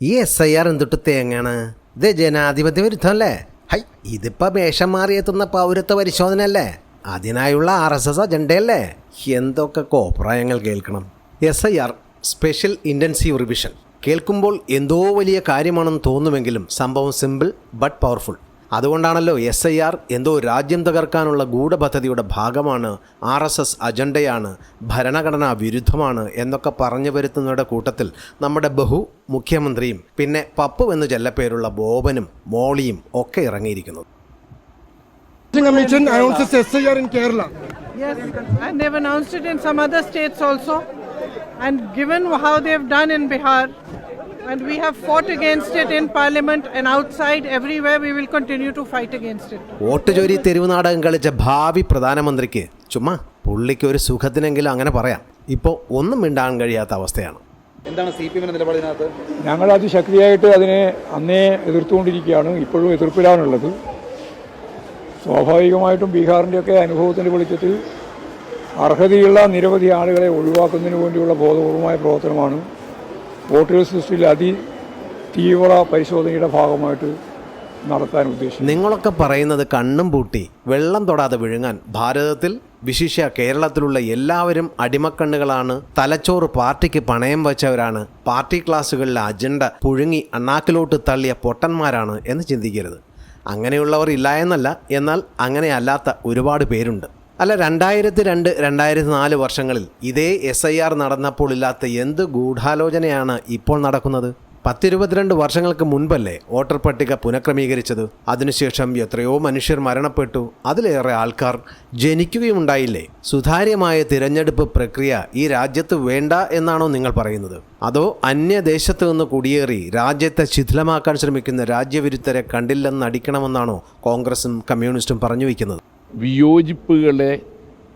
ഈ SIR എന്തിട്ട് തേങ്ങാണ്? ഇത് ജനാധിപത്യ വിരുദ്ധമല്ലേ? ഹൈ, ഇതിപ്പോൾ വേഷം മാറിയെത്തുന്ന പൗരത്വ പരിശോധനയല്ലേ? അതിനായുള്ള RSS അജണ്ടയല്ലേ? എന്തൊക്കെ കോപ്രായങ്ങൾ കേൾക്കണം. SIR സ്പെഷ്യൽ ഇൻറ്റൻസീവ് റിവിഷൻ കേൾക്കുമ്പോൾ എന്തോ വലിയ കാര്യമാണെന്ന് തോന്നുമെങ്കിലും സംഭവം സിമ്പിൾ ബട്ട് പവർഫുൾ. അതുകൊണ്ടാണല്ലോ SIR എന്തോ രാജ്യം തകർക്കാനുള്ള ഗൂഢപദ്ധതിയുടെ ഭാഗമാണ്, RSS അജണ്ടയാണ്, ഭരണഘടനാ വിരുദ്ധമാണ് എന്നൊക്കെ പറഞ്ഞു വരുത്തുന്നവരുടെ കൂട്ടത്തിൽ നമ്മുടെ മുഖ്യമന്ത്രിയും പിന്നെ പപ്പു എന്ന് ചെല്ലപ്പേരുള്ള ബോബനും മോളിയും ഒക്കെ ഇറങ്ങിയിരിക്കുന്നത്. Commission announces SIR in Kerala. Yes, and they've announced it in some other states also. And given how they've done in Bihar, and we have fought against it in parliament and outside, everywhere we will continue to fight against it. Vote ചോരി തെരുവ് നാടകം കളിച്ച ഭാവി പ്രധാനമന്ത്രിക്ക് ചുമ്മാ പുള്ളിക്ക് ഒരു സുഖത്തിനെങ്കിലും അങ്ങനെ പറയാം. ഇപ്പോൾ ഒന്നും മിണ്ടാൻ കഴിയാത്ത അവസ്ഥയാണ്. എന്താണ് CPM നിലപാട് ഇതിനകത്ത്? ഞങ്ങൾ അതിശക്തിയായിട്ട് അതിനെ അന്നേ എതിർത്തുകൊണ്ടിരിക്കുകയാണ്, ഇപ്പോഴും എതിർപ്പിലാണുള്ളത്. സ്വാഭാവികമായിട്ടും ബീഹാറിൻ്റെയൊക്കെ അനുഭവത്തിൻ്റെ വെളിച്ചത്തിൽ അർഹതയുള്ള നിരവധി ആളുകളെ ഒഴിവാക്കുന്നതിന് വേണ്ടിയുള്ള ബോധപൂർവമായ പ്രവർത്തനമാണ് വോട്ടേഴ്സ് ലിസ്റ്റിൽ തീവ്ര പരിശോധനയുടെ ഭാഗമായിട്ട് നടത്താൻ ഉദ്ദേശിക്കുന്നത്. നിങ്ങളൊക്കെ പറയുന്നത് കണ്ണും പൂട്ടി വെള്ളം തൊടാതെ വിഴുങ്ങാൻ ഭാരതത്തിൽ വിശിഷ്യ കേരളത്തിലുള്ള എല്ലാവരും അടിമക്കണ്ണുകളാണ്, തലച്ചോറ് പാർട്ടിക്ക് പണയം വച്ചവരാണ്, പാർട്ടി ക്ലാസ്സുകളിലെ അജണ്ട പുഴുങ്ങി അണ്ണാക്കിലോട്ട് തള്ളിയ പൊട്ടന്മാരാണ് എന്ന് ചിന്തിക്കരുത്. അങ്ങനെയുള്ളവർ ഇല്ല എന്നല്ല, എന്നാൽ അങ്ങനെയല്ലാത്ത ഒരുപാട് പേരുണ്ട്. അല്ല, 2002, 2004 വർഷങ്ങളിൽ ഇതേ SIR നടന്നപ്പോൾ ഇല്ലാത്ത എന്ത് ഗൂഢാലോചനയാണ് ഇപ്പോൾ നടക്കുന്നത്? 10-22 വർഷങ്ങൾക്ക് മുൻപല്ലേ വോട്ടർ പട്ടിക പുനഃക്രമീകരിച്ചത്? അതിനുശേഷം എത്രയോ മനുഷ്യർ മരണപ്പെട്ടു, അതിലേറെ ആൾക്കാർ ജനിക്കുകയുണ്ടായില്ലേ? സുതാര്യമായ തിരഞ്ഞെടുപ്പ് പ്രക്രിയ ഈ രാജ്യത്ത് വേണ്ട എന്നാണോ നിങ്ങൾ പറയുന്നത്? അതോ അന്യദേശത്ത് നിന്ന് കുടിയേറി രാജ്യത്തെ ശിഥിലമാക്കാൻ ശ്രമിക്കുന്ന രാജ്യവിരുദ്ധരെ കണ്ടില്ലെന്നടിക്കണമെന്നാണോ കോൺഗ്രസും കമ്മ്യൂണിസ്റ്റും പറഞ്ഞു വയ്ക്കുന്നത്? വിയോജിപ്പുകളെ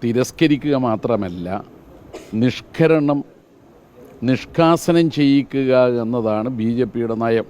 തിരസ്കരിക്കുക മാത്രമല്ല, നിഷ്കാസനം ചെയ്യിക്കുക എന്നതാണ് BJPയുടെ നയം.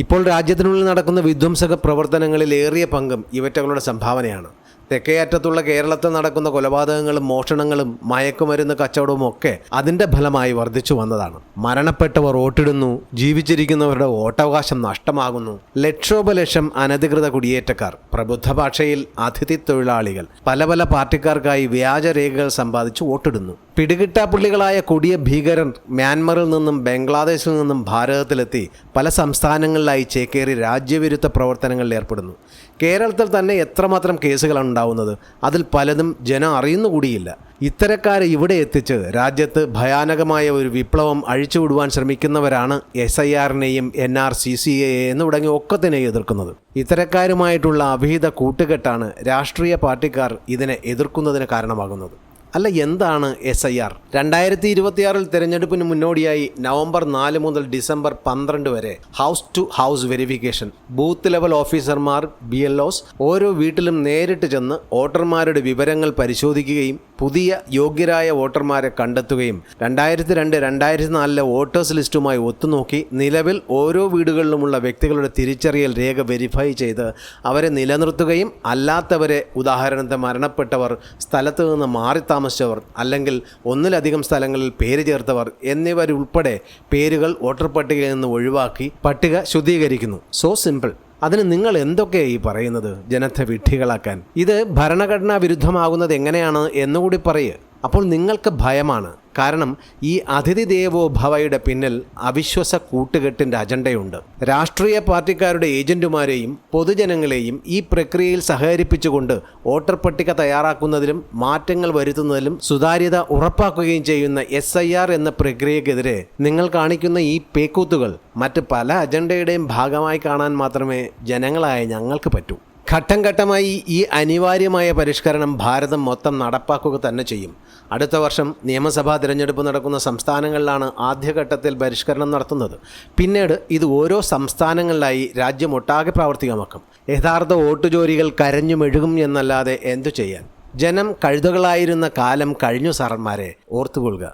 ഇപ്പോൾ രാജ്യത്തിനുള്ളിൽ നടക്കുന്ന വിധ്വംസക പ്രവർത്തനങ്ങളിൽ ഏറിയ പങ്കും ഇവറ്റകളുടെ സംഭാവനയാണ്. തെക്കേ അറ്റത്തുള്ള കേരളത്തിൽ നടക്കുന്ന കൊലപാതകങ്ങളും മോഷണങ്ങളും മയക്കുമരുന്ന് കച്ചവടവും ഒക്കെ അതിൻ്റെ ഫലമായി വർദ്ധിച്ചു വന്നതാണ്. മരണപ്പെട്ടവർ വോട്ടിടുന്നു, ജീവിച്ചിരിക്കുന്നവരുടെ വോട്ടവകാശം നഷ്ടമാകുന്നു. ലക്ഷോപലക്ഷം അനധികൃത കുടിയേറ്റക്കാർ, പ്രബുദ്ധ ഭാഷയിൽ അതിഥി തൊഴിലാളികൾ പല പല പാർട്ടിക്കാർക്കായി വ്യാജരേഖകൾ സമ്പാദിച്ച് വോട്ടിടുന്നു. പിടികിട്ടാപ്പുള്ളികളായ കൊടിയ ഭീകരർ മ്യാൻമറിൽ നിന്നും ബംഗ്ലാദേശിൽ നിന്നും ഭാരതത്തിലെത്തി പല സംസ്ഥാനങ്ങളിലായി ചേക്കേറി രാജ്യവിരുദ്ധ പ്രവർത്തനങ്ങളിൽ ഏർപ്പെടുന്നു. കേരളത്തിൽ തന്നെ എത്രമാത്രം കേസുകളാണ് ഉണ്ടാവുന്നത്? അതിൽ പലതും ജനം അറിയുന്നുകൂടിയില്ല. ഇത്തരക്കാരെ ഇവിടെ എത്തിച്ച് രാജ്യത്ത് ഭയാനകമായ ഒരു വിപ്ലവം അഴിച്ചുവിടുവാൻ ശ്രമിക്കുന്നവരാണ് SIRനെയും NRCCA എന്ന് തുടങ്ങി ഒക്കത്തിനെയും എതിർക്കുന്നത്. ഇത്തരക്കാരുമായിട്ടുള്ള അഭിഹിത കൂട്ടുകെട്ടാണ് രാഷ്ട്രീയ പാർട്ടിക്കാർ ഇതിനെ എതിർക്കുന്നതിന് കാരണമാകുന്നത്. അല്ല, എന്താണ് SIR? 2026 തിരഞ്ഞെടുപ്പിന് മുന്നോടിയായി നവംബർ 4 മുതൽ ഡിസംബർ 12 വരെ house to house verification, booth level ഓഫീസർമാർ BLOs ഓരോ വീട്ടിലും നേരിട്ട് ചെന്ന് വോട്ടർമാരുടെ വിവരങ്ങൾ പരിശോധിക്കുകയും പുതിയ യോഗ്യരായ വോട്ടർമാരെ കണ്ടെത്തുകയും 2002, 2004 വോട്ടേഴ്സ് ലിസ്റ്റുമായി ഒത്തുനോക്കി നിലവിൽ ഓരോ വീടുകളിലുമുള്ള വ്യക്തികളുടെ തിരിച്ചറിയൽ രേഖ വെരിഫൈ ചെയ്ത് അവരെ നിലനിർത്തുകയും അല്ലാത്തവരെ, ഉദാഹരണത്തിന് മരണപ്പെട്ടവർ, സ്ഥലത്ത് നിന്ന് മാറി താമസിച്ചവർ അല്ലെങ്കിൽ ഒന്നിലധികം സ്ഥലങ്ങളിൽ പേര് ചേർത്തവർ എന്നിവരുൾപ്പെടെ പേരുകൾ വോട്ടർ പട്ടികയിൽ നിന്ന് ഒഴിവാക്കി പട്ടിക ശുദ്ധീകരിക്കുന്നു. So simple. അതിന് നിങ്ങൾ എന്തൊക്കെയാണ് ഈ പറയുന്നത്? ജനത്തെ വിഡ്ഢികളാക്കാൻ. ഇത് ഭരണഘടനാ വിരുദ്ധമാകുന്നത് എങ്ങനെയാണ് എന്നുകൂടി പറയുക. അപ്പോൾ നിങ്ങൾക്ക് ഭയമാണ്. കാരണം ഈ അതിഥി ദേവോ ഭവയുടെ പിന്നിൽ അവിശ്വാസ കൂട്ടുകെട്ടിൻ്റെ അജണ്ടയുണ്ട്. രാഷ്ട്രീയ പാർട്ടിക്കാരുടെ ഏജന്റുമാരെയും പൊതുജനങ്ങളെയും ഈ പ്രക്രിയയിൽ സഹകരിപ്പിച്ചുകൊണ്ട് വോട്ടർ പട്ടിക തയ്യാറാക്കുന്നതിലും മാറ്റങ്ങൾ വരുത്തുന്നതിലും സുതാര്യത ഉറപ്പാക്കുകയും ചെയ്യുന്ന SIR എന്ന പ്രക്രിയക്കെതിരെ നിങ്ങൾ കാണിക്കുന്ന ഈ പേക്കൂത്തുകൾ മറ്റ് പല അജണ്ടയുടെയും ഭാഗമായി കാണാൻ മാത്രമേ ജനങ്ങളായ ഞങ്ങൾക്ക് പറ്റൂ. ഘട്ടം ഘട്ടമായി ഈ അനിവാര്യമായ പരിഷ്കരണം ഭാരതം മൊത്തം നടപ്പാക്കുക തന്നെ ചെയ്യും. അടുത്ത വർഷം നിയമസഭാ തിരഞ്ഞെടുപ്പ് നടക്കുന്ന സംസ്ഥാനങ്ങളിലാണ് ആദ്യഘട്ടത്തിൽ പരിഷ്കരണം നടത്തുന്നത്. പിന്നീട് ഇത് ഓരോ സംസ്ഥാനങ്ങളിലായി രാജ്യമൊട്ടാകെ പ്രാവർത്തികമാക്കും. യഥാർത്ഥ വോട്ടുചോരികൾ കരഞ്ഞു മെഴുകും എന്നല്ലാതെ എന്തു ചെയ്യാൻ? ജനം കഴുതകളായിരുന്ന കാലം കഴിഞ്ഞു സാറന്മാരെ, ഓർത്തുകൊള്ളുക.